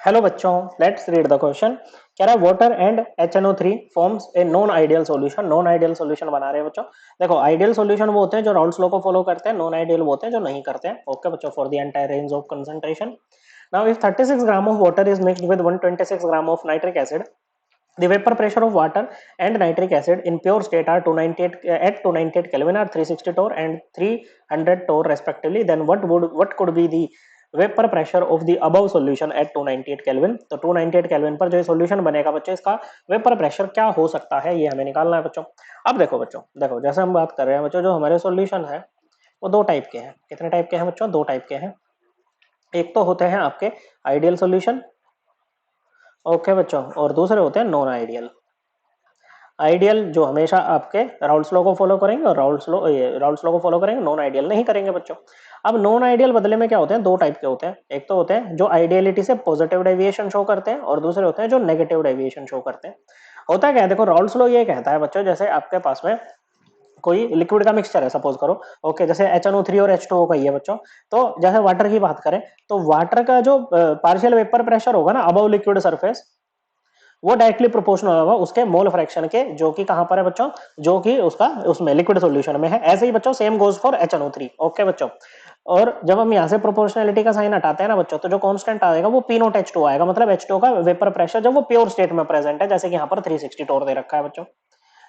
Hello बच्चों, let's read the question. कह रहा है water and HNO3 forms a non ideal solution. Non ideal solution बना रहे हैं बच्चों। देखो, आइडियल सॉल्यूशन वो होते हैं जो राउल्स लॉ को फॉलो करते हैं, नॉन आइडियल वो होते हैं जो नहीं करते हैं। ओके बच्चों, for the entire range of concentration. Now if 36 gram of water is mixed with 126 gram of nitric acid, the vapor pressure of water and nitric acid in pure state are 298 at 298 Kelvin are 360 torr and 300 torr respectively. Then what could be the vapour pressure of the above solution at 298 kelvin. तो 298 kelvin पर जो solution बनेगा बच्चों, इसका vapour pressure क्या हो सकता है ये हमें निकालना है बच्चों। अब देखो बच्चों, देखो जैसे हम बात कर रहे हैं बच्चों, जो हमारे सॉल्यूशन है वो दो टाइप के हैं। कितने टाइप के हैं बच्चों? दो टाइप के हैं। एक तो होते हैं आपके आइडियल सॉल्यूशन, ओके बच्चों, और दूसरे होते हैं नॉन आइडियल। आइडियल जो हमेशा आपके राउल्स लॉ को फॉलो करेंगे और राउल्स लॉ को फॉलो करेंगे, नॉन आइडियल नहीं करेंगे बच्चों। अब नॉन आइडियल बदले में क्या होते हैं? दो टाइप के होते हैं। एक तो होते हैं जो आइडियलिटी से पॉजिटिव डेविएशन शो करते हैं और दूसरे होते हैं जो नेगेटिव डेविएशन शो करते हैं। होता क्या है, देखो राउल्स लॉ ये कहता है बच्चों, जैसे आपके पास में कोई लिक्विड का मिक्सचर है सपोज करो, ओके, जैसे HNO3 और H2O का ही है बच्चों। तो जैसे वाटर की बात करें तो वाटर का जो पार्शियल वेपर प्रेशर होगा ना अबव लिक्विड सरफेस, वो डायरेक्टली प्रोपोर्शनल होगा उसके मोल फ्रैक्शन के, जो कि कहां पर है बच्चों? जो कि उसका उसमें लिक्विड सॉल्यूशन में है। ऐसे ही बच्चों same goes for HNO3। Okay बच्चों, और जब हम यहां से प्रोपोर्शनलिटी का साइन हटाते हैं ना बच्चों, तो जो कांस्टेंट आएगा वो P नॉट H2 आएगा। मतलब H2 का वेपर प्रेशर जब वो प्योर स्टेट में प्रेजेंट है, जैसे कि यहाँ पर 360 टोर दे रखा है बच्चों,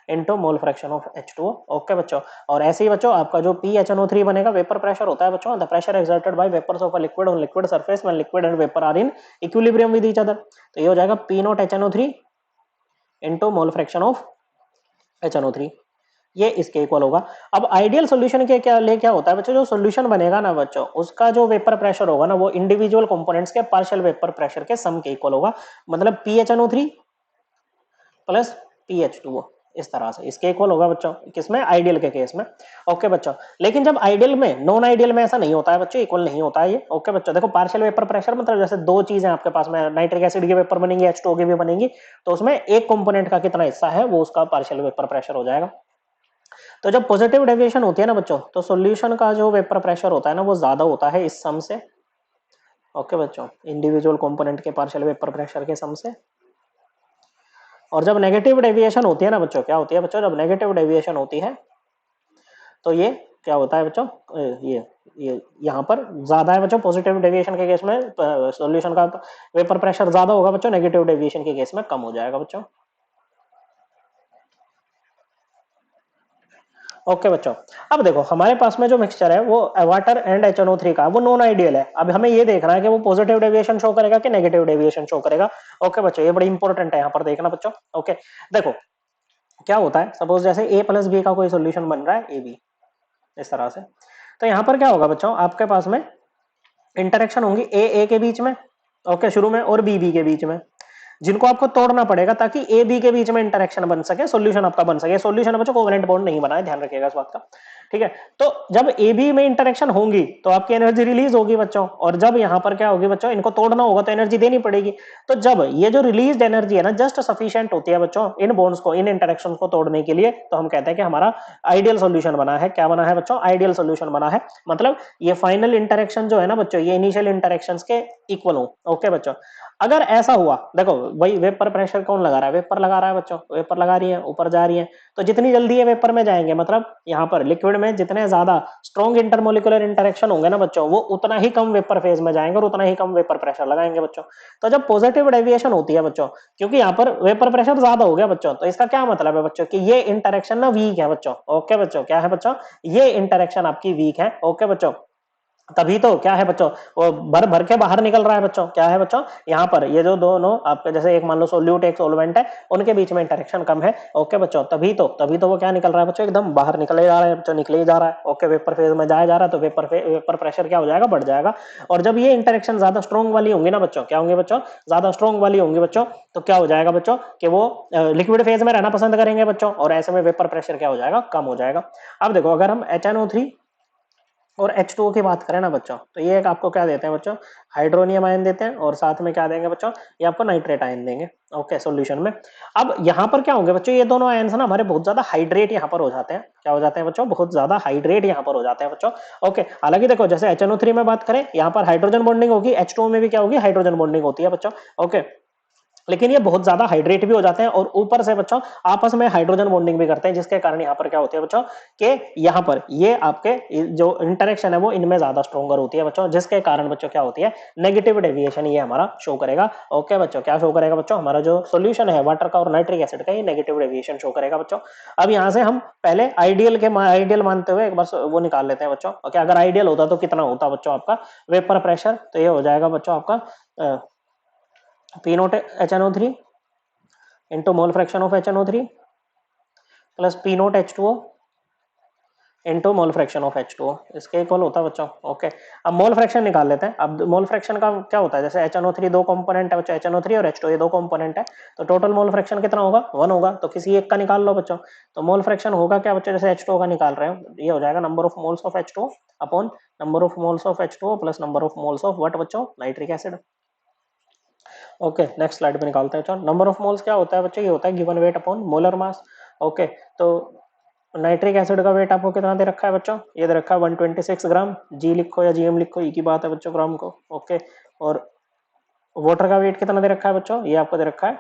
into mole fraction of H2O। Okay बच्चों, और ऐसे ही बच्चों आपका जो PHNO3 बनेगा, वेपर प्रेशर होता है बच्चों the pressure exerted by vapours of a liquid on liquid surface when liquid and vapour are in equilibrium with each other. तो ये हो जाएगा P naught HNO3 into mole fraction of HNO3। ये इसके equal होगा। अब आइडियल सॉल्यूशन के क्या होता है बच्चों? जो सॉल्यूशन बनेगा ना बच्चों, उसका जो वेपर प्रेशर होगा ना, वो इंडिविजुअल कंपोनेंट्स के पार्शियल वेपर प्रेशर के सम के इक्वल होगा। मतलब PHNO3 प्लस PH2O, इस तरह से इसके इक्वल होगा बच्चों। किसमें? आइडियल के केस में। ओके बच्चों, लेकिन जब आइडियल में, नॉन आइडियल में ऐसा नहीं होता है बच्चों, इक्वल नहीं होता है ये। ओके बच्चों, देखो पार्शियल वेपर प्रेशर मतलब जैसे दो चीजें आपके पास में, नाइट्रिक एसिड की वेपर बनेंगी, H2O की भी बनेंगी, तो उसमें एक कंपोनेंट का कितना हिस्सा है वो उसका पार्शियल वेपर प्रेशर हो जाएगा। तो जब पॉजिटिव डेविएशन होती है ना बच्चों, तो सॉल्यूशन का जो वेपर प्रेशर होता है ना, वो ज्यादा होता है इस सम से। ओके बच्चों, इंडिविजुअल कंपोनेंट के पार्शियल वेपर प्रेशर के सम से। और जब नेगेटिव डेविएशन होती है ना बच्चों, क्या होती है बच्चों? जब नेगेटिव डेविएशन होती है तो ये क्या होता है बच्चों? ये यहाँ पर ज्यादा है बच्चों पॉजिटिव डेविएशन के केस में, सॉल्यूशन का वेपर प्रेशर ज्यादा होगा बच्चों, नेगेटिव डेविएशन के केस में कम हो जाएगा बच्चों। ओके बच्चों, अब देखो हमारे पास में जो मिक्सचर है वो वाटर एंड HNO3 का, वो नॉन आइडियल है। अब हमें ये देखना है कि वो पॉजिटिव डेविएशन शो करेगा कि नेगेटिव डेविएशन शो करेगा। ओके बच्चों, ये बड़ी इंपॉर्टेंट है यहाँ पर देखना बच्चों। ओके, देखो क्या होता है, सपोज जैसे A प्लस बी का कोई सोल्यूशन बन रहा है, AB, इस तरह से। तो यहाँ पर क्या होगा बच्चों, आपके पास में इंटरेक्शन होंगी A के बीच में, ओके, शुरू में, और B के बीच में, जिनको आपको तोड़ना पड़ेगा ताकि ए बी के बीच में इंटरेक्शन बन सके, सॉल्यूशन आपका बन सके। सॉल्यूशन बच्चों कोवेलेंट बॉन्ड नहीं बना है, ध्यान रखिएगा इस बात का। ठीक है, तो जब ए बी में इंटरेक्शन होंगी तो आपकी एनर्जी रिलीज होगी बच्चों, और जब यहां पर क्या होगी बच्चों, इनको तोड़ना होगा तो एनर्जी देनी पड़ेगी। तो जब ये जो रिलीज एनर्जी है ना, जस्ट सफिशिएंट होती है बच्चों इन बॉन्ड्स को, इन इंटरेक्शन को तोड़ने के लिए, तो हम कहते हैं कि हमारा आइडियल सोल्यूशन बना है। क्या बना है बच्चों? आइडियल सोल्यूशन बना है। मतलब ये फाइनल इंटरेक्शन जो है ना बच्चों, ये इनिशियल इंटरेक्शंस के इक्वल हो। ओके बच्चों, अगर ऐसा हुआ, देखो वही वेपर प्रेशर कौन लगा रहा है? वेपर लगा रहा है बच्चों, वेपर लगा रही है, ऊपर जा रही है। तो जितनी जल्दी ये वेपर में जाएंगे, मतलब यहाँ पर लिक्विड में जितने ज्यादा स्ट्रॉन्ग इंटरमोलिकुलर इंटरेक्शन होंगे ना बच्चों, वो उतना ही कम वेपर फेज में जाएंगे और उतना ही कम वेपर प्रेशर लगाएंगे बच्चों। तो जब पॉजिटिव डेविएशन होती है बच्चों, क्योंकि यहाँ पर वेपर प्रेशर ज्यादा हो गया बच्चों, तो इसका क्या मतलब है बच्चों कि ये इंटरेक्शन ना वीक है बच्चों। ओके बच्चों, क्या है बच्चों? ये इंटरेक्शन आपकी वीक है। ओके बच्चों, तभी तो क्या है बच्चों, वो भर भर के बाहर निकल रहा है बच्चों। क्या है बच्चों? यहाँ पर ये जो दोनों आपके, जैसे एक मान लो सोल्यूट एक सोलवेंट है, उनके बीच में इंटरेक्शन कम है। ओके बच्चों, तभी तो वो क्या निकल रहा है बच्चों, एकदम बाहर निकले जा रहा है बच्चों, निकले ही जा रहा है। ओके, वेपर फेज में जाया जा रहा है, तो वेपर प्रेशर क्या हो जाएगा? बढ़ जाएगा। और जब ये इंटरेक्शन ज्यादा स्ट्रॉन्ग वाली होंगी ना बच्चों, क्या होंगे बच्चों? ज्यादा स्ट्रॉन्ग वाली होंगी बच्चों, तो क्या हो जाएगा बच्चों कि वो लिक्विड फेज में रहना पसंद करेंगे बच्चों, और ऐसे में वेपर प्रेशर क्या हो जाएगा? कम हो जाएगा। अब देखो, अगर हम HNO3 और H2O की बात करें ना बच्चों, तो ये एक आपको क्या देते हैं बच्चों, हाइड्रोनियम आयन देते हैं और साथ में क्या देंगे बच्चों, ये आपको नाइट्रेट आयन देंगे। ओके, सॉल्यूशन में। अब यहाँ पर क्या होंगे बच्चों, ये दोनों आयन ना हमारे बहुत ज्यादा हाइड्रेट यहाँ पर हो जाते हैं। क्या हो जाते हैं बच्चों, बहुत ज्यादा हाइड्रेट यहाँ पर हो जाते हैं बच्चों। ओके, हालांकि देखो जैसे HNO3 में बात करें, यहाँ पर हाइड्रोजन बॉन्डिंग होगी, H2O में भी क्या होगी, हाइड्रोजन बॉन्डिंग होती है बच्चों। ओके, लेकिन ये बहुत ज्यादा हाइड्रेट भी हो जाते हैं और ऊपर से बच्चों आपस में हाइड्रोजन बॉन्डिंग भी करते हैं, जिसके कारण यहाँ पर क्या होती है बच्चों, कि यहाँ पर ये आपके जो इंटरेक्शन है वो इनमें ज्यादा स्ट्रॉन्गर होती है बच्चों, जिसके कारण बच्चों क्या होती है, नेगेटिव डेविएशन ये हमारा शो करेगा। ओके बच्चों, क्या शो करेगा बच्चों, हमारा जो सोल्यूशन है वाटर का और नाइट्रिक एसिड का, ये नेगेटिव डेविएशन शो करेगा बच्चों। अब यहाँ से हम पहले आइडियल मानते हुए एक बार वो निकाल लेते हैं बच्चों। ओके, अगर आइडियल होता तो कितना होता बच्चों आपका वेपर प्रेशर, तो ये हो जाएगा बच्चों आपका P note HNO3 into mole fraction of HNO3 plus P note H2O into mole fraction of H2O, इसके इक्वल होता है बच्चों। ओके, अब मोल फ्रैक्शन निकाल लेते हैं। अब मोल फ्रैक्शन का क्या होता है, जैसे HNO3 दो कंपोनेंट है बच्चों, HNO3 और H2O ये दो कंपोनेंट है, तो टोटल मोल फ्रैक्शन कितना होगा, 1 होगा। तो किसी एक का निकाल लो बच्चों। तो मोल फ्रैक्शन होगा क्या बच्चों, जैसे H2O का निकाल रहे हो, ये हो जाएगा number of moles of H2O upon number of moles of H2O plus number of moles of what बच्चों, nitric acid. Okay, next slide पे निकालते हैं बच्चों। नंबर ऑफ मोल्स क्या होता है बच्चों, ये होता है given weight upon molar mass. Okay, तो नाइट्रिक एसिड का वेट आपको कितना दे रखा है बच्चों, ये दे रखा है 126 ग्राम। जी लिखो या जीएम लिखो, एक ही बात है बच्चों, ग्राम को। ओके, और वाटर का वेट कितना दे रखा है बच्चों, ये आपको दे रखा है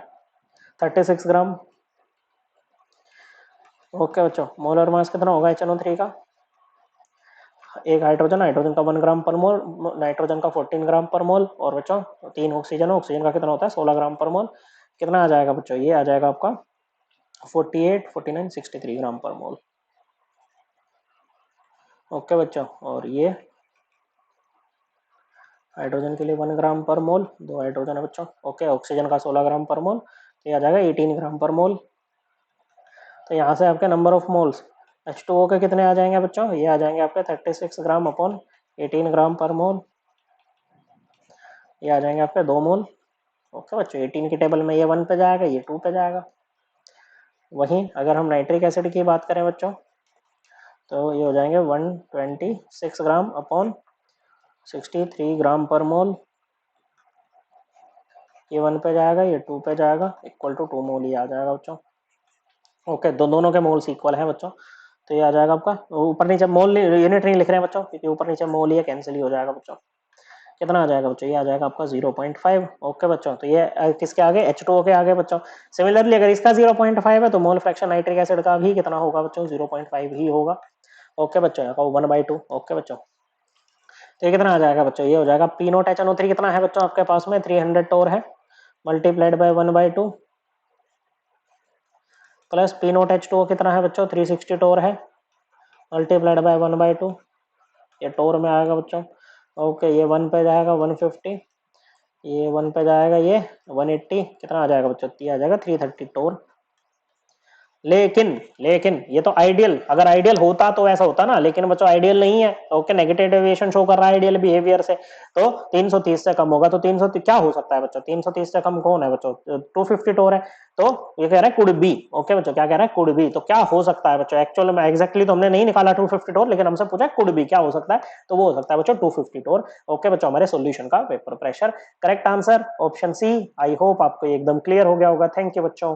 36 ग्राम। ओके बच्चों, मोलर मास कितना होगा HNO3 का, एक हाइड्रोजन, हाइड्रोजन का 1 ग्राम पर मोल, नाइट्रोजन का 14 ग्राम पर मोल, और बच्चों 3 ऑक्सीजन, ऑक्सीजन का कितना होता है 16 ग्राम पर मोल। कितना आ जाएगा बच्चों, ये आ जाएगा आपका 48, 49, 63 ग्राम पर मोल। ओके बच्चों, और ये हाइड्रोजन के लिए 1 ग्राम पर मोल, दो हाइड्रोजन है बच्चों। ओके, ऑक्सीजन का 16 ग्राम पर मोल, तो ये आ जाएगा 18 ग्राम पर मोल। तो यहाँ से आपके नंबर ऑफ मोल्स H2O के कितने आ जाएंगे बच्चों, ये आ जाएंगे आपके 36 ग्राम अपॉन 18 ग्राम पर मोल, ये आ जाएंगे आपके 2 मोल। ओके बच्चों, 18 की टेबल में ये 1 पे जाएगा, ये 2 पे जाएगा। वहीं अगर हम नाइट्रिक एसिड की बात करें बच्चों, तो ये हो जाएंगे 126 ग्राम अपॉन 63 ग्राम पर मोल, ये 1 पे जाएगा, ये 2 पे जाएगा, इक्वल टू 2 मोल, ये आ जाएगा बच्चों। ओके, दोनों के मोल्स इक्वल हैं बच्चों, तो ये आ जाएगा आपका, ऊपर नीचे मोल यूनिट नहीं लिख रहे हैं बच्चों, क्योंकि ऊपर नीचे मोल ये कैंसिल ही हो जाएगा बच्चों। कितना आ जाएगा बच्चों, ये आ जाएगा आपका 0.5। ओके बच्चों, तो ये किसके आगे, H2O के आगे बच्चों। सिमिलरली अगर इसका 0.5 है तो मोल फ्रैक्शन नाइट्रिक एसिड का भी कितना होगा बच्चों, 0.5 ही होगा। ओके बच्चों, यहाँ 1/2। ओके बच्चों, तो ये कितना आ जाएगा बच्चों, ये हो जाएगा P नोट HNO3 कितना है बच्चों आपके पास में, 300 टोर है, multiplied by 1/2 plus P note H2O कितना है बच्चों, 360 टोर है, मल्टीप्लाइड बाय 1/2, ये टोर में आएगा बच्चों। ओके, ये 1 पे जाएगा 150, ये 1 पे जाएगा ये 180, कितना आ जाएगा बच्चों, ये आ जाएगा 330 टोर। लेकिन ये तो आइडियल, अगर आइडियल होता तो ऐसा होता ना, लेकिन बच्चों आइडियल नहीं है। ओके, नेगेटिव डेविएशन शो कर रहा है आइडियल बिहेवियर से, तो 330 से कम होगा। तो 330 क्या हो सकता है बच्चों, 330 से कम कौन है बच्चों, 250 टोर है। तो ये कह रहा है कुड बी। ओके बच्चों, क्या कह रहा है, कुड बी। तो क्या हो सकता है बच्चों, एक्चुअल में एग्जैक्टली तो हमने नहीं निकाला 250 टोर, लेकिन हमसे पूछा कुड बी क्या हो सकता है, तो वो हो सकता है बच्चों 250 टोर। ओके बच्चों, हमारे सोल्यूशन का vapour pressure correct answer option C. I hope आपको एकदम क्लियर हो गया होगा। थैंक यू बच्चों।